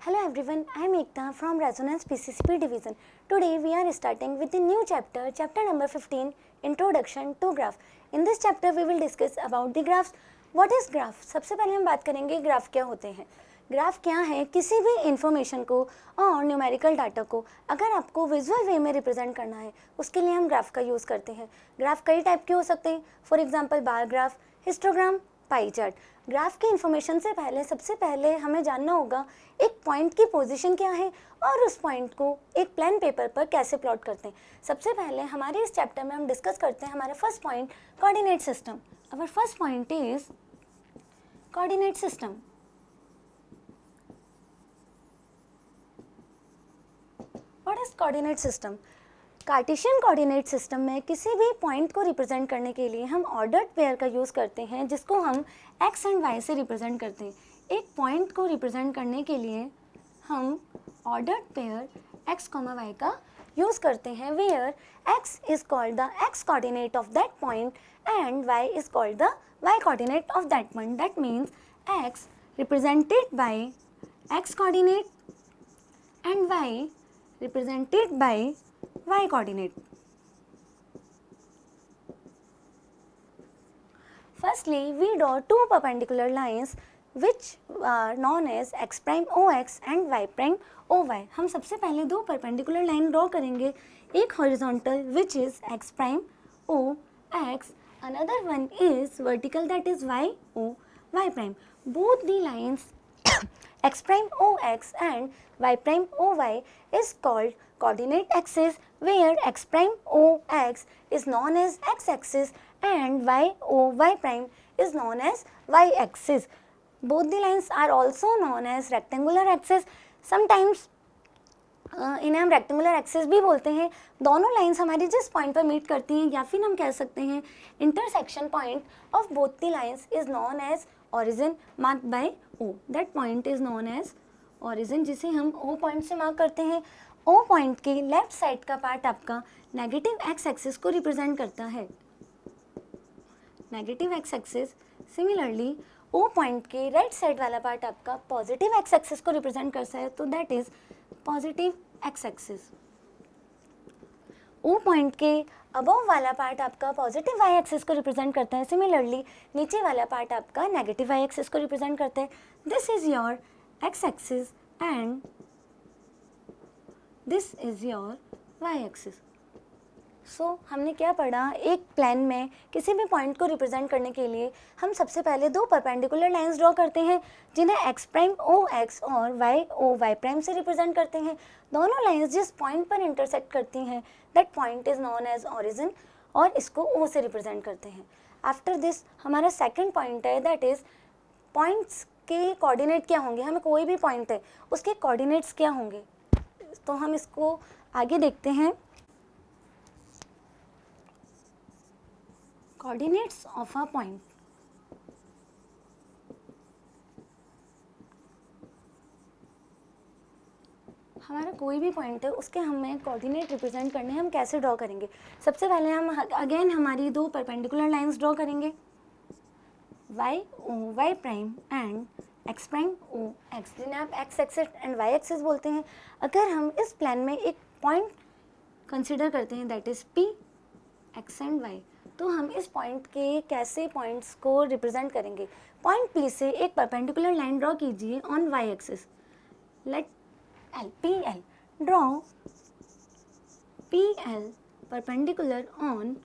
Hello everyone, I am Ekta from Resonance PCCP division. Today we are starting with the new chapter, chapter number 15, Introduction to Graph. In this chapter we will discuss about the graphs. What is graph? सबसे पहले हम बात करेंगे graph क्या होते हैं. Graph क्या है? किसी भी इंफॉर्मेशन को और न्यूमेरिकल डाटा को अगर आपको विजुअल वे में रिप्रेजेंट करना है उसके लिए हम ग्राफ का यूज़ करते हैं. ग्राफ कई टाइप के हो सकते हैं. For example bar graph, histogram, pie chart. Graph की इन्फॉर्मेशन से पहले सबसे पहले हमें जानना होगा एक पॉइंट की पोजीशन क्या है और उस पॉइंट को एक प्लेन पेपर पर कैसे प्लॉट करते हैं. सबसे पहले हमारे इस चैप्टर में हम डिस्कस करते हैं हमारा first point coordinate system. Our first point is coordinate system. What is coordinate system? Cartesian coordinate system में किसी भी पॉइंट को रिप्रेजेंट करने के लिए हम ऑर्डर्ड पेयर का यूज़ करते हैं जिसको हम एक्स एंड वाई से रिप्रेजेंट करते हैं. एक पॉइंट को रिप्रेजेंट करने के लिए हम ordered pair X comma Y का यूज़ करते हैं where X is called the X coordinate of that point and Y is called the Y coordinate of that point. That means X represented by X coordinate and Y represented by y coordinate. Firstly, we draw two perpendicular lines which are known as x prime ox and y prime oy. हम सबसे पहले दो perpendicular line draw करेंगे. एक horizontal which is x prime o x, another one is vertical that is y o y prime. Both the lines x prime ox and y prime oy is called coordinate axis where x prime ox is known as x-axis and y o y prime is known as y-axis. Both the lines are also known as rectangular axis. Sometimes इन्हें हम rectangular axis भी बोलते हैं. दोनों lines हमारी जिस point पर meet करती हैं या फिर हम कह सकते हैं intersection point of both the lines is known as origin marked by O. That point is known as origin जिसे हम ओ पॉइंट से मार्क करते हैं. ओ पॉइंट के लेफ्ट साइड का पार्ट आपका नेगेटिव एक्स एक्सिस को रिप्रेजेंट करता है. Negative X axis. Similarly O point के राइट साइड वाला पार्ट आपका पॉजिटिव एक्स एक्सिस को रिप्रेजेंट करता है. तो that is positive X axis. O point के अबव वाला पार्ट आपका पॉजिटिव वाई एक्सिस को रिप्रेजेंट करता है. सिमिलरली नीचे वाला पार्ट आपका नेगेटिव वाई एक्सिस को रिप्रेजेंट करता है. This is your X axis and this is your Y axis. So हमने क्या पढ़ा? एक प्लेन में किसी भी पॉइंट को रिप्रेजेंट करने के लिए हम सबसे पहले दो परपेंडिकुलर लाइंस ड्रॉ करते हैं जिन्हें एक्स प्राइम ओ एक्स और वाई ओ वाई प्राइम से रिप्रेजेंट करते हैं. दोनों लाइंस जिस पॉइंट पर इंटरसेक्ट करती हैं that point is known as origin और इसको ओ से रिप्रेजेंट करते हैं. आफ्टर दिस हमारा सेकेंड पॉइंट है दैट इज पॉइंट्स के कोऑर्डिनेट क्या होंगे. हमें कोई भी पॉइंट है उसके कोऑर्डिनेट्स क्या होंगे तो हम इसको आगे देखते हैं. Coordinates of a point. हमारा कोई भी पॉइंट है उसके हमें कोऑर्डिनेट रिप्रेजेंट करने हैं. हम कैसे ड्रॉ करेंगे? सबसे पहले हम अगेन हमारी दो परपेंडिकुलर लाइंस ड्रॉ करेंगे Y O Y prime and X prime O X जिन्हें आप X axis and Y axis बोलते हैं. अगर हम इस प्लान में एक पॉइंट कंसिडर करते हैं that is P X and Y तो हम इस पॉइंट के कैसे पॉइंट्स को रिप्रेजेंट करेंगे? पॉइंट पी से एक परपेंडिकुलर लाइन ड्रॉ कीजिए on Y axis. Let L P L draw P L perpendicular on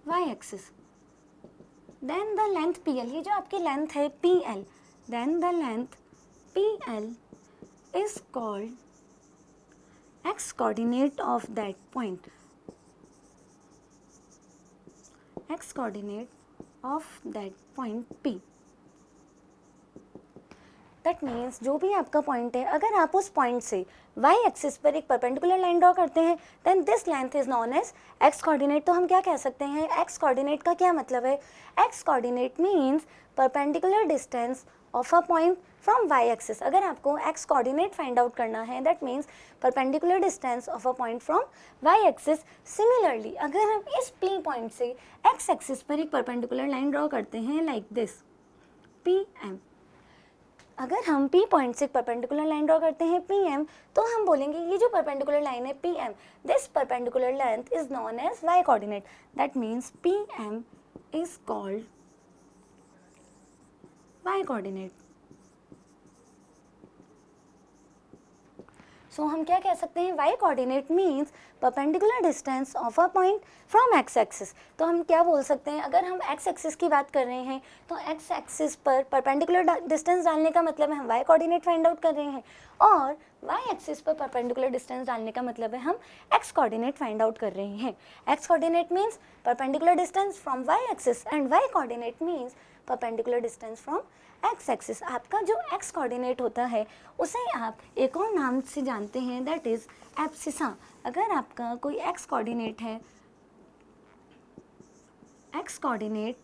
Y axis. Then the length P L, ये जो आपकी लेंथ है P L, then the length P L is called X coordinate of that point. X coordinate of that point P. That means जो भी आपका point है अगर आप उस पॉइंट से y एक्सिस पर एक परपेंडिकुलर लाइन ड्रॉ करते हैं then this length is known as X coordinate. तो हम क्या कह सकते हैं? एक्स कोऑर्डिनेट का क्या मतलब है? X coordinate means perpendicular distance of a point from y axis. अगर आपको x कोऑर्डिनेट फाइंड आउट करना है that means perpendicular distance of a point from y axis. Similarly अगर हम इस P पॉइंट से x एक्सिस पर एक परपेंडिकुलर लाइन ड्रॉ करते हैं लाइक दिस पी एम अगर हम P पॉइंट से परपेंडिकुलर लाइन ड्रॉ करते हैं PM, तो हम बोलेंगे ये जो परपेंडिकुलर लाइन है PM, this perpendicular length is known as y coordinate, that means PM is called y coordinate. So हम क्या कह सकते हैं, y coordinate means perpendicular distance of a point from x axis. तो हम क्या बोल सकते हैं, अगर हम x एक्सिस की बात कर रहे हैं तो x एक्सिस पर परपेंडिकुलर डिस्टेंस डालने का मतलब है हम y कोऑर्डिनेट फाइंड आउट कर रहे हैं, और y एक्सिस पर परपेंडिकुलर डिस्टेंस डालने का मतलब है हम x कोऑर्डिनेट फाइंड आउट कर रहे हैं। x coordinate means perpendicular distance from y axis and y coordinate means perpendicular distance from x axis. आपका जो x कोऑर्डिनेट होता है उसे आप एक और नाम से जानते हैं, दैट इज एब्सिसा। अगर आपका कोई x कोऑर्डिनेट है, x coordinate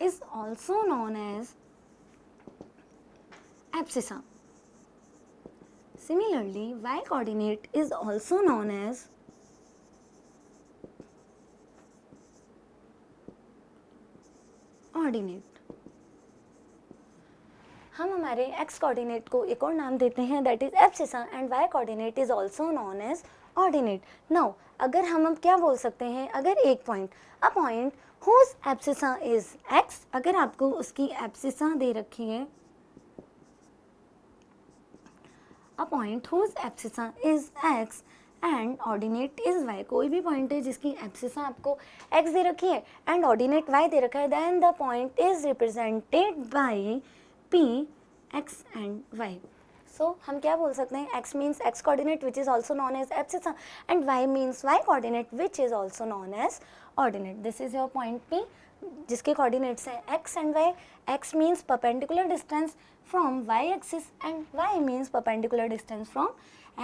is also known as abscissa. Similarly, y coordinate is also known as ordinate. हम हमारे x कोऑर्डिनेट को एक और नाम देते हैं, that is abscissa, and y coordinate is also known as ordinate. Now अगर हम अब क्या बोल सकते हैं, अगर एक point, a point whose abscissa is x, अगर आपको उसकी एब्सिसा दे रखी है, a point whose abscissa is x and ordinate is y, कोई भी पॉइंट है जिसकी एब्सिसा आपको x दे रखी है एंड ऑर्डिनेट y दे रखा है, then the point is represented by P, x and y. So हम क्या बोल सकते हैं, x means x coordinate which is also known as abscissa and y means y coordinate which is also known as ordinate. This is your point P जिसके coordinates हैं x and y. x means perpendicular distance from y axis and y means perpendicular distance from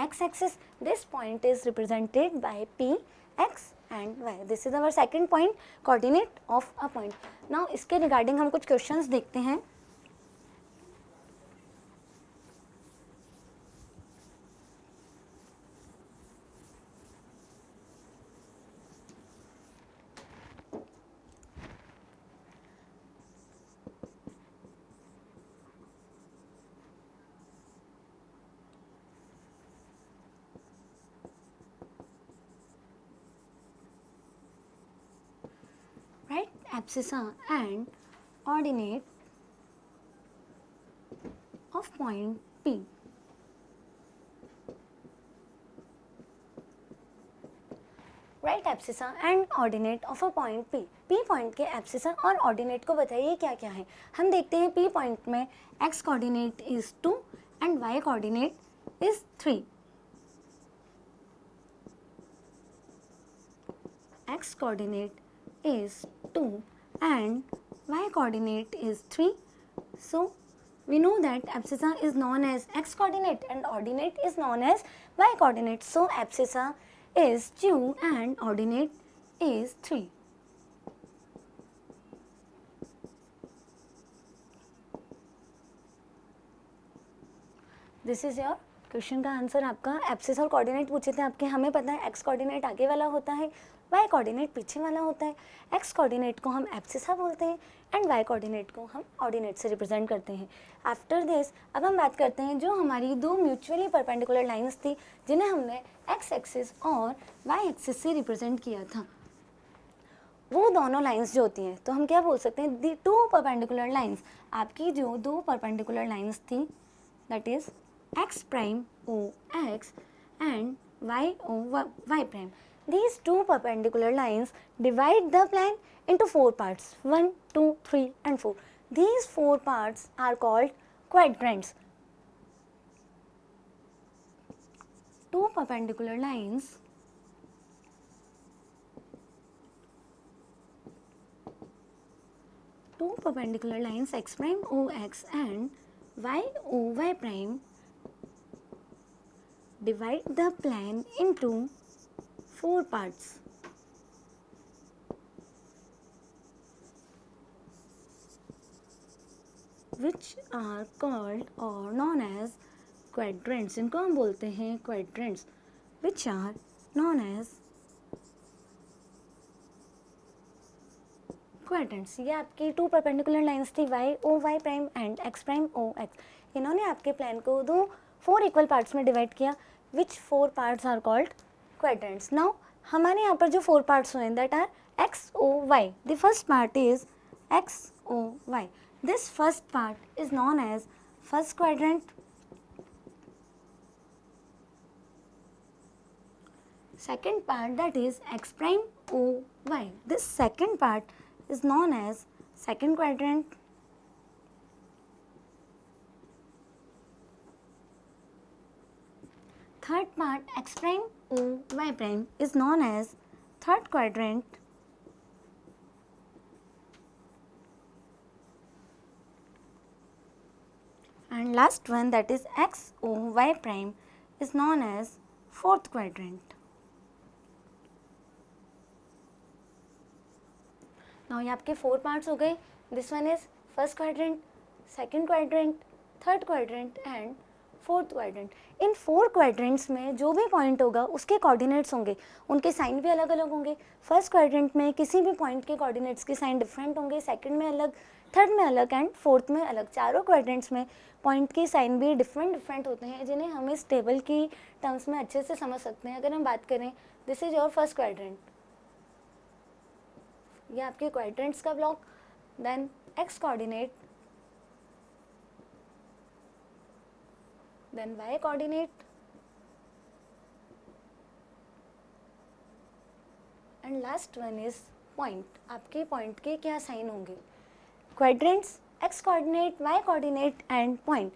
x axis. This point is represented by P, x and y. This is our second point, coordinate of a point. Now इसके regarding हम कुछ questions देखते हैं. Abscissa and ordinate of point P. Write abscissa and ordinate of a point P. P point के abscissa और ordinate को बताइए क्या क्या है। हम देखते हैं P पॉइंट में x coordinate is 2 and y coordinate is 3. x coordinate is 2 and y coordinate is 3. So we know that abscissa is known as x coordinate and ordinate is known as y coordinate. So abscissa is 2 and ordinate is 3. This is your question का answer. आपका abscess और coordinate पूछे थे आपके, हमें पता है x coordinate आगे वाला होता है, y कोऑर्डिनेट पीछे वाला होता है। x कोऑर्डिनेट को हम एब्सिसा बोलते हैं एंड y कोऑर्डिनेट को हम ऑर्डिनेट से रिप्रेजेंट करते हैं। आफ्टर दिस अब हम बात करते हैं जो हमारी दो म्यूचुअली परपेंडिकुलर लाइंस थी जिन्हें हमने x एक्सिस और y एक्सिस से रिप्रेजेंट किया था, वो दोनों लाइंस जो होती हैं तो हम क्या बोल सकते हैं, दी टू परपेंडिकुलर लाइंस। आपकी जो दो परपेंडिकुलर लाइंस थी that is x prime o x and y o y prime. These two perpendicular lines divide the plane into 4 parts, 1, 2, 3 and 4. These 4 parts are called quadrants. Two perpendicular lines x prime o x and y o y prime divide the plane into 4 parts. Which are called or known as quadrants. इनको हम बोलते हैं quadrants, which are known as quadrants. ये आपकी 2 perpendicular lines थी, y o y prime and x prime o x। इन्होंने आपके plan को 4 इक्वल पार्ट्स में डिवाइड किया, which 4 parts are called quadrants. Now हमारे यहाँ पर जो 4 पार्ट्स हुए that are x o y। The first part is x o y। This first part is known as first quadrant. Second part, that is x prime o y. This second part is known as second quadrant. Third part, x prime o y prime, is known as third quadrant. And last one, that is x o y prime, is known as fourth quadrant. Now ये आपके 4 parts हो गए। This one is first quadrant, second quadrant, third quadrant and fourth quadrant. In 4 quadrants में जो भी point होगा उसके coordinates होंगे, उनके साइन भी अलग अलग होंगे। फर्स्ट क्वाड्रेंट में किसी भी पॉइंट के कोऑर्डिनेट्स के साइन डिफरेंट होंगे, सेकंड में अलग, थर्ड में अलग एंड फोर्थ में अलग। चारों क्वाड्रेंट्स में पॉइंट के साइन भी डिफरेंट होते हैं, जिन्हें हम इस टेबल की टर्म्स में अच्छे से समझ सकते हैं। अगर हम बात करें, this is your first quadrant, ये आपके क्वाड्रेंट्स का block, then X coordinate, then Y coordinate and last one is point. आपके पॉइंट के क्या साइन होंगे? Quadrants, X coordinate, Y coordinate and point.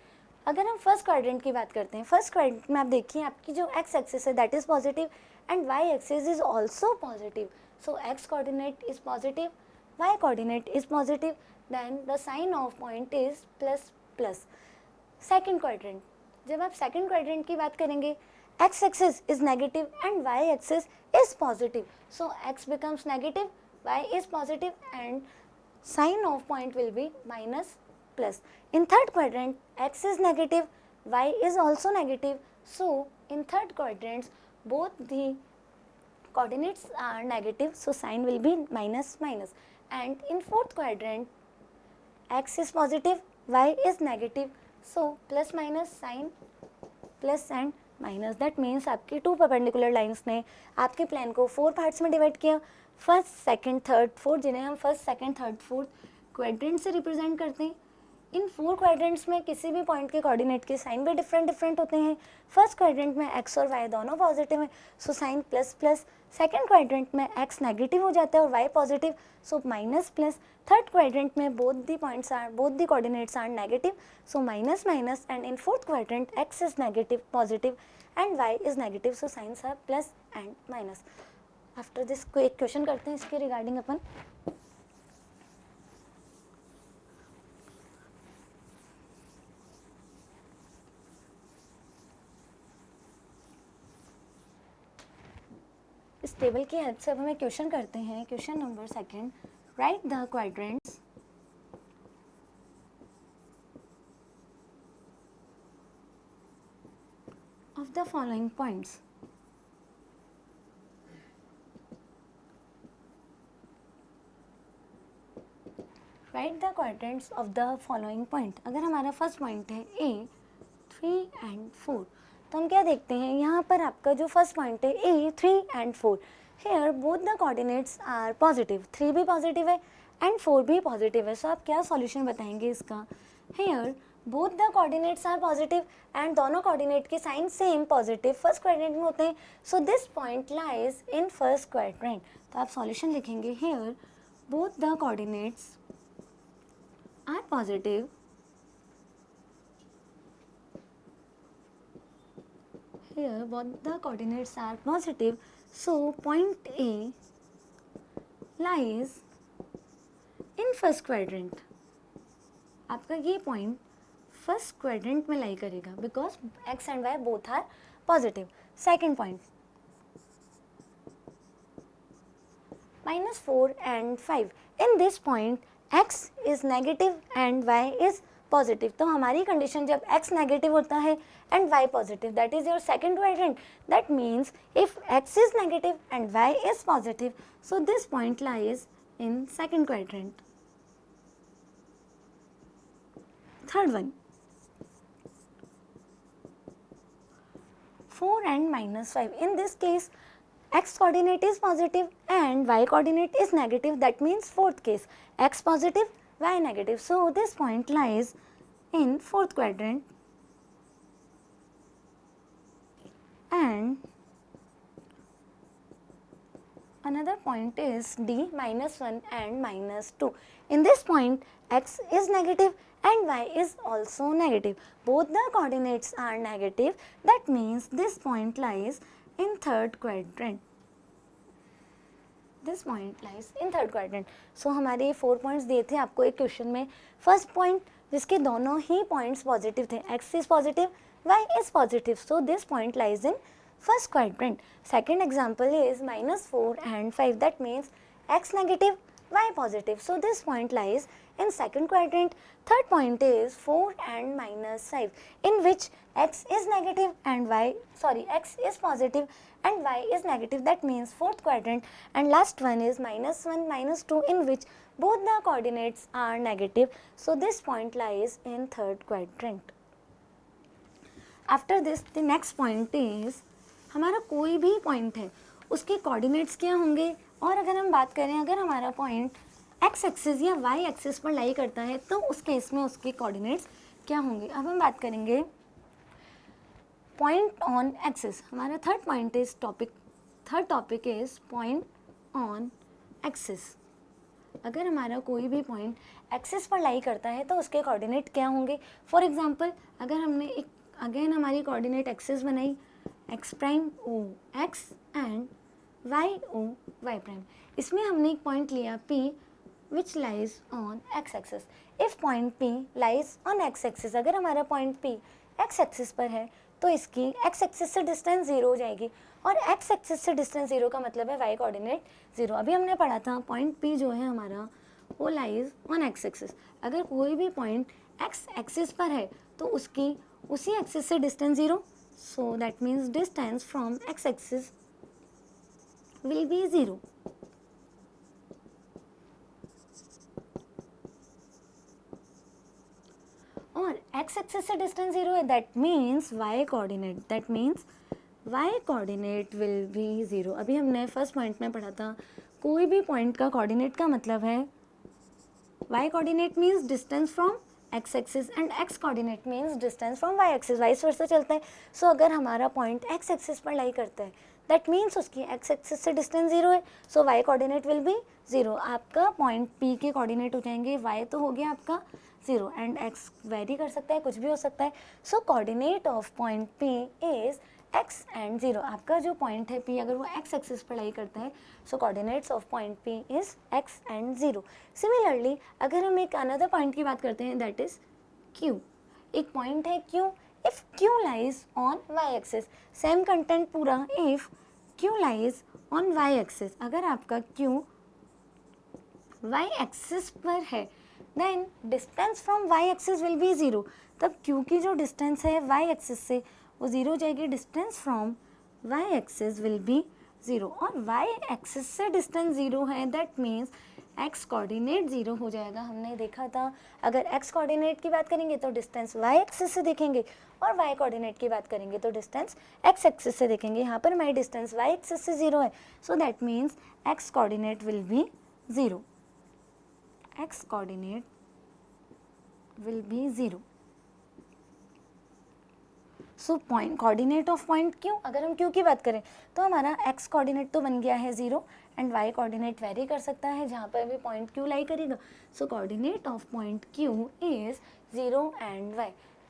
अगर हम फर्स्ट क्वाड्रेंट की बात करते हैं, फर्स्ट क्वाड्रेंट में आप देखिए आपकी जो एक्स एक्सिस है that is positive and Y axis is also positive. So x coordinate is positive, y coordinate is positive, then the sign of point is plus. Second quadrant, जब आप second quadrant की बात करेंगे, x axis is negative and y axis is positive. So x becomes negative, y is positive and sign of point will be minus plus. In third quadrant, x is negative, y is also negative. So in third quadrants, both the coordinates are negative, so sign will be minus. And in fourth quadrant, x is positive, y is negative, so plus minus sign plus and minus. That means आपकी 2 perpendicular lines ने आपके plan को 4 parts में divide किया, first, second, third, fourth, जिन्हें हम first, second, third, fourth quadrant से represent करते हैं। इन 4 क्वाड्रेंट्स में किसी भी पॉइंट के कोऑर्डिनेट के साइन भी डिफरेंट होते हैं। फर्स्ट क्वाड्रेंट में x और y दोनों पॉजिटिव हैं, so sign plus. Second quadrant में x नेगेटिव हो जाता है और y positive, so minus plus. Third quadrant में both the coordinates are negative, so minus. And in fourth quadrant x is negative, positive and y is negative, so signs are plus and minus. After this को एक question करते हैं इसके regarding अपन। इस table की help से अब हमें क्वेश्चन करते हैं। Question number 2, right the quadrants of the following points. Right the quadrants of the following point. अगर हमारा फर्स्ट पॉइंट है A 3 and 4, तो हम क्या देखते हैं, यहाँ पर आपका जो फर्स्ट पॉइंट है A 3 and 4, here both the coordinates are positive, 3 भी पॉजिटिव है एंड 4 भी पॉजिटिव है। सो आप क्या सॉल्यूशन बताएंगे इसका? Here both the coordinates are positive and दोनों कोऑर्डिनेट के sign same positive first quadrant में होते हैं, so this point lies in first quadrant. तो आप सॉल्यूशन लिखेंगे, here both the coordinates are positive here both the coordinates are positive, so point A lies in first quadrant. आपका ये point first quadrant में lie करेगा because x and y both are positive. Second point -4 and 5, in this point x is negative and y is positive. तो हमारी condition जब x negative होता है and y positive, that is your second quadrant. That means if x is negative and y is positive, so this point lies in second quadrant. Third one, 4 and minus 5. In this case, x coordinate is positive and y coordinate is negative. That means fourth case, x positive, y negative. So this point lies in fourth quadrant. And another point is D, minus 1 and minus 2. In this point, x is negative and y is also negative. Both the coordinates are negative. That means this point lies in third quadrant. This point lies in third quadrant. So हमारे 4 points दिए थे आपको एक question में. First point जिसके दोनों ही points positive थे, x is positive, y is positive, so this point lies in first quadrant. Second example is minus 4 and 5. That means x negative, y positive. So this point lies in second quadrant. Third point is 4 and minus 5, in which x is negative and x is positive and y is negative. That means fourth quadrant. And last one is minus 1, minus 2, in which both the coordinates are negative. So this point lies in third quadrant. After this, the next point is हमारा कोई भी point है उसके coordinates क्या होंगे. और अगर हम बात करें, अगर हमारा पॉइंट एक्स एक्सिस या वाई एक्सिस पर लाई करता है तो उस केस में उसके कोऑर्डिनेट्स क्या होंगे. अब हम बात करेंगे पॉइंट ऑन एक्सिस. हमारा third point is third topic is point on axis. अगर हमारा कोई भी पॉइंट एक्सिस पर लाई करता है तो उसके कोऑर्डिनेट क्या होंगे. फॉर एग्जांपल, अगर हमने एक अगेन हमारी कोऑर्डिनेट एक्सिस बनाई, x prime O x and y O y prime. इसमें हमने एक पॉइंट लिया P which lies on x axis. If point P lies on x axis, अगर हमारा पॉइंट P x एक्सिस पर है तो इसकी x एक्सिस से डिस्टेंस 0 हो जाएगी. और x एक्सिस से डिस्टेंस 0 का मतलब है y कोऑर्डिनेट 0. अभी हमने पढ़ा था पॉइंट P जो है हमारा वो लाइज ऑन x एक्सिस. अगर कोई भी पॉइंट x एक्सिस पर है तो उसकी उसी एक्सिस से distance 0. So that means distance from x axis will be 0. और x axis से distance 0 है, that means y coordinate will be 0. अभी हमने फर्स्ट पॉइंट में पढ़ा था कोई भी पॉइंट का कोऑर्डिनेट का मतलब है y coordinate means distance from x axis and x coordinate means distance from y axis. Vice versa चलता है. सो अगर हमारा पॉइंट x एक्सिस पर लाई करता है दैट मीन्स उसकी x एक्सिस से डिस्टेंस 0 है. So y coordinate will be 0. आपका पॉइंट P के कोऑर्डिनेट हो जाएंगे, y तो हो गया आपका 0 एंड x वेरी कर सकता है, कुछ भी हो सकता है. So coordinate of point P is x and 0. आपका जो पॉइंट है P अगर वो x एक्सिस पर लाई करता है so coordinates of point P is x and 0. Similarly अगर हम एक अनदर पॉइंट की बात करते हैं दैट इज Q. एक पॉइंट है Q. If Q lies on y axis, same content पूरा. If Q lies on y axis, अगर आपका Q y एक्सिस पर है then distance from y axis will be 0. तब Q की जो डिस्टेंस है y एक्सिस से वो 0 हो जाएगी. Distance from y axis will be 0. और y एक्सिस से डिस्टेंस 0 है दैट मीन्स x कोऑर्डिनेट 0 हो जाएगा. हमने देखा था अगर x कोऑर्डिनेट की बात करेंगे तो डिस्टेंस y एक्सिस से देखेंगे और y कोऑर्डिनेट की बात करेंगे तो डिस्टेंस x एक्सिस से देखेंगे. यहाँ पर मेरी डिस्टेंस y एक्सिस से 0 है so that means x coordinate will be 0. x coordinate will be 0. So point coordinate of point Q, अगर हम Q की बात करें तो हमारा x कोऑर्डिनेट तो बन गया है 0 एंड y कोऑर्डिनेट वेरी कर सकता है जहाँ पर भी पॉइंट Q लाई करेगा. So coordinate of point Q is 0 and y.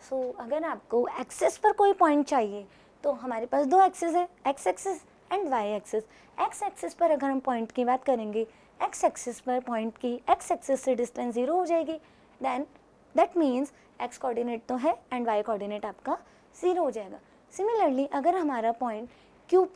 So अगर आपको एक्सिस पर कोई पॉइंट चाहिए तो हमारे पास दो एक्सिस है, x axis and y axis. x axis पर अगर हम पॉइंट की बात करेंगे, x एक्सिस पर पॉइंट की x एक्सिस से डिस्टेंस 0 हो जाएगी. Then that means x coordinate तो है एंड y कोऑर्डिनेट आपका 0 हो जाएगा. सिमिलरली अगर हमारा पॉइंट Q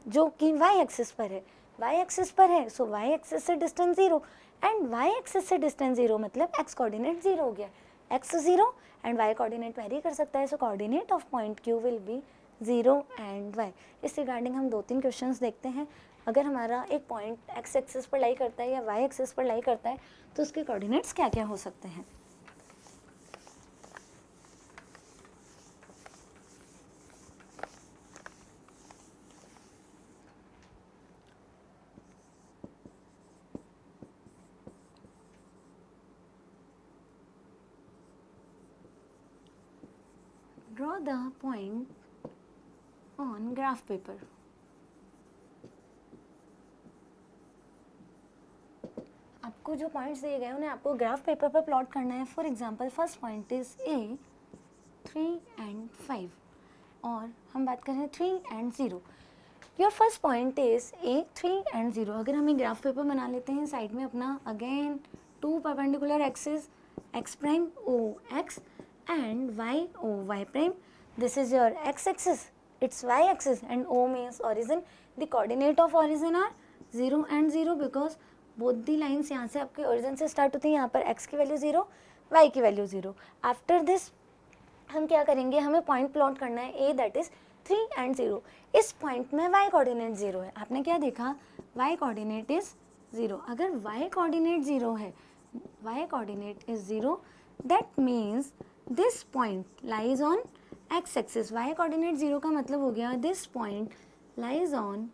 जो कि y एक्सिस पर है सो y एक्सिस से डिस्टेंस 0 एंड y एक्सिस से डिस्टेंस 0 मतलब x कोऑर्डिनेट 0 हो गया. x 0 and y coordinate vary कर सकता है. So coordinate of point Q will be 0 and y. इस रिगार्डिंग हम 2-3 क्वेश्चंस देखते हैं. अगर हमारा एक पॉइंट एक्स एक्सिस पर लाई करता है या वाई एक्सिस पर लाई करता है तो उसके कोऑर्डिनेट्स क्या क्या हो सकते हैं। Draw the point on graph paper. आपको जो पॉइंट्स दिए गए उन्हें आपको ग्राफ पेपर पर प्लॉट करना है। For example first point is a 3 and 5 और हम बात कर रहे हैं 3 and 0। Your first point is a 3 and 0। अगर हम एक ग्राफ पेपर बना लेते हैं साइड में अपना, again two perpendicular axis x prime O x and y o y prime. This is your x axis, it's y axis, and o means origin. The coordinate of origin are 0 and 0 because both the lines यहाँ से आपके origin से start होती है। यहाँ पर x की value 0, y की वैल्यू 0। आफ्टर दिस हम क्या करेंगे, हमें पॉइंट प्लॉट करना है a दैट इज 3 and 0। इस पॉइंट में y कोऑर्डिनेट 0 है। आपने क्या देखा, y कोऑर्डिनेट इज 0। अगर y कोऑर्डिनेट 0 है, y coordinate is 0, that means this point lies on x axis. y coordinate 0 का मतलब हो गया this point lies on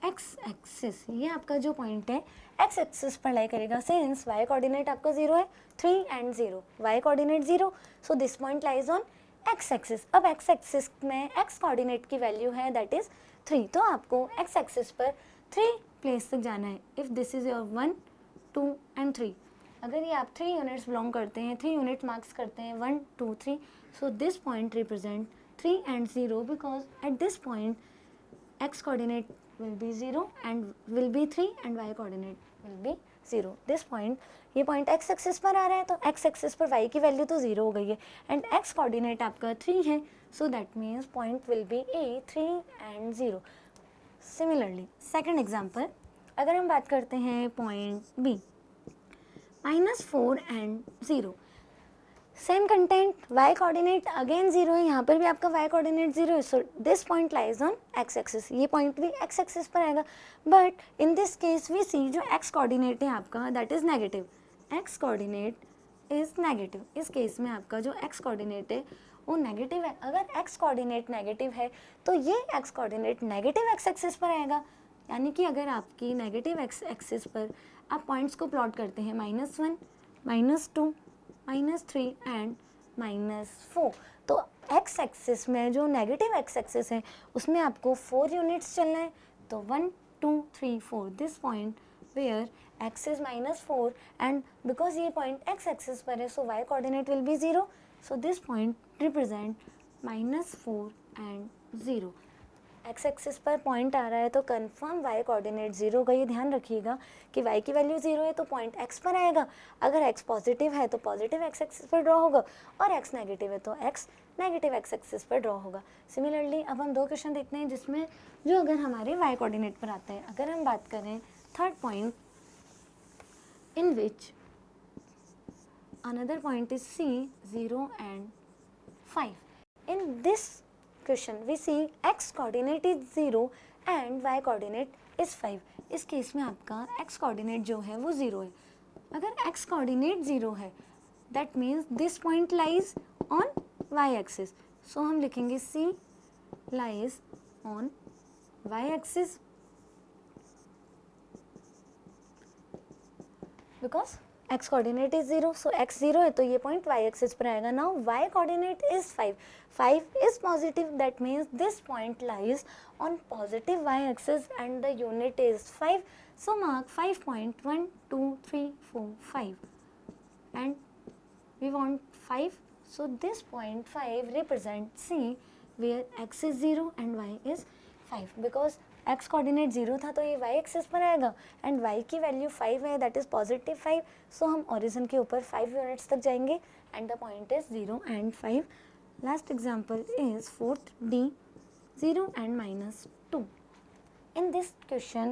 x axis. ये आपका जो पॉइंट है एक्स एक्सिस पर लाई करेगा। सिंस y कोऑर्डिनेट आपका 0 है, 3 and 0, y coordinate 0, so this point lies on x axis. अब एक्स एक्सिस में एक्स कोऑर्डिनेट की वैल्यू है दैट इज 3, तो आपको एक्स एक्सिस पर 3 प्लेस तक जाना है। If this is your 1, 2 and 3, अगर ये आप 3 यूनिट्स बिलोंग करते हैं, 3 यूनिट मार्क्स करते हैं 1, 2, 3, सो this point represent 3 and 0 because at this point x coordinate will be 0 and will be 3 and y coordinate will be 0. This point, ये point x axis पर आ रहा है तो x एक्सिस पर y की वैल्यू तो 0 हो गई है एंड x कोऑर्डिनेट आपका 3 है, so that means point will be a 3 and 0. Similarly second example, अगर हम बात करते हैं point b -4 and 0, same content, y coordinate again 0 है, यहाँ पर भी आपका y कोऑर्डिनेट 0 है, so this point lies on x axis. ये पॉइंट भी x एक्सिस पर आएगा, but in this case we see जो x कोऑर्डिनेट है आपका that is negative, x coordinate is negative. इस केस में आपका जो x कोऑर्डिनेट है वो नेगेटिव है। अगर x कोऑर्डिनेट नेगेटिव है तो ये x coordinate negative x axis पर आएगा, यानी कि अगर आपकी नेगेटिव x एक्सिस पर आप पॉइंट्स को प्लॉट करते हैं -1, -2, -3 एंड -4, तो x एक्सिस में जो नेगेटिव x एक्सिस है उसमें आपको 4 यूनिट्स चलना है, तो 1, 2, 3, 4, this point where x is -4 and because ये पॉइंट x एक्सिस पर है so y coordinate will be 0, so this point represent -4 and 0। X axis पर पॉइंट आ रहा है तो कंफर्म y कोऑर्डिनेट 0 का, ये ध्यान रखिएगा कि y की वैल्यू 0 है तो पॉइंट x पर आएगा। अगर x पॉजिटिव है तो पॉजिटिव x एक्सिस पर ड्रॉ होगा और x नेगेटिव है तो x नेगेटिव x एक्सिस पर ड्रॉ होगा। सिमिलरली अब हम 2 क्वेश्चन देखते हैं जिसमें जो अगर हमारे y कोऑर्डिनेट पर आता है। अगर हम बात करें third point in which another point is C 0 and 5, in this question we see x coordinate is 0 and y coordinate is 5। इस केस में आपका x कोऑर्डिनेट जो है वो 0 है। अगर x कोऑर्डिनेट 0 है that means this point lies on y axis, so हम लिखेंगे C lies on y axis because x coordinate is 0, so x 0 है तो ये पॉइंट y एक्सिस पर आएगा। Now y coordinate is 5, 5 is positive, that means this point lies on positive y axis and the unit is 5, so mark 5.1, 2, 3, 4, 5 and we want 5, so this point 5 represents C where x is 0 and y is 5, because x coordinate 0 था तो ये y axis पर आएगा and y की value 5 है that is positive 5, सो हम origin के ऊपर 5 यूनिट्स तक जाएंगे and the point is 0 and 5. Last example is 4th D 0 and -2. In this question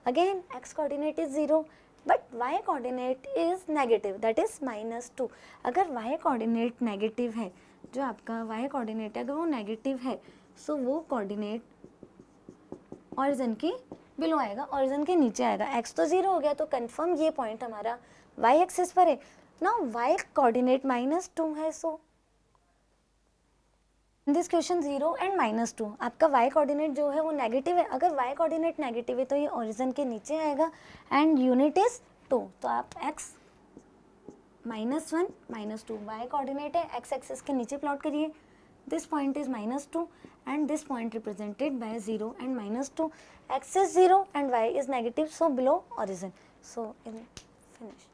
again x coordinate is 0 but y coordinate is negative, that is -2. अगर y coordinate negative है, जो आपका y coordinate है अगर वो negative है सो वो coordinate origin की बिलो आएगा, ओरिजिन के नीचे आएगा। एक्स तो 0 हो गया, तो कंफर्म ये पॉइंट हमारा वाई एक्सिस पर है। नाउ वाई कोऑर्डिनेट -2 है, सो इन दिस क्वेश्चन 0 एंड -2 आपका वाई कोऑर्डिनेट जो है वो नेगेटिव है। अगर वाई कोऑर्डिनेट नेगेटिव है तो ये ओरिजिन के नीचे आएगा एंड यूनिट इज 2, तो आप x -1 -2 वाई कोऑर्डिनेट है, x एक्सिस के नीचे प्लॉट करिए। This point is -2 and this point represented by 0 and -2, x is 0 and y is negative, so below origin, so in finish.